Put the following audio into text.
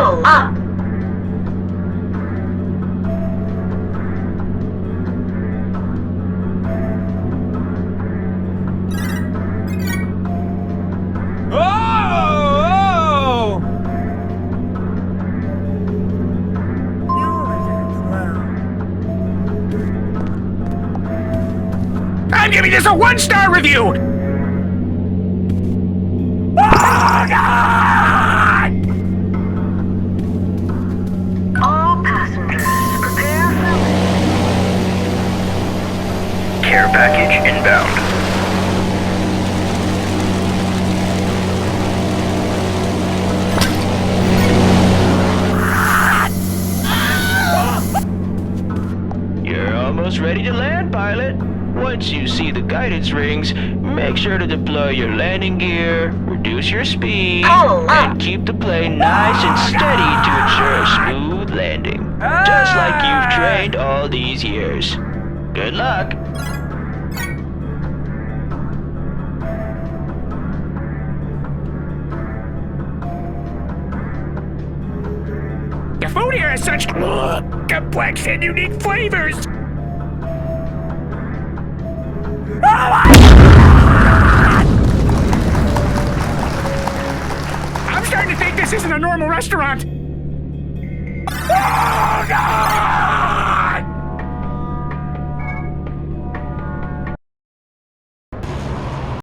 Pull up. I'm giving this a 1-star review! Oh, God! All passengers, prepare for... Care package inbound. You're almost ready to land, pilot. Once you see the guidance rings, make sure to deploy your landing gear, reduce your speed, and keep the plane nice and steady to ensure a smooth landing. Just like you've trained all these years. Good luck. The food here has such complex and unique flavors! Oh my God! I'm starting to think this isn't a normal restaurant! Oh God!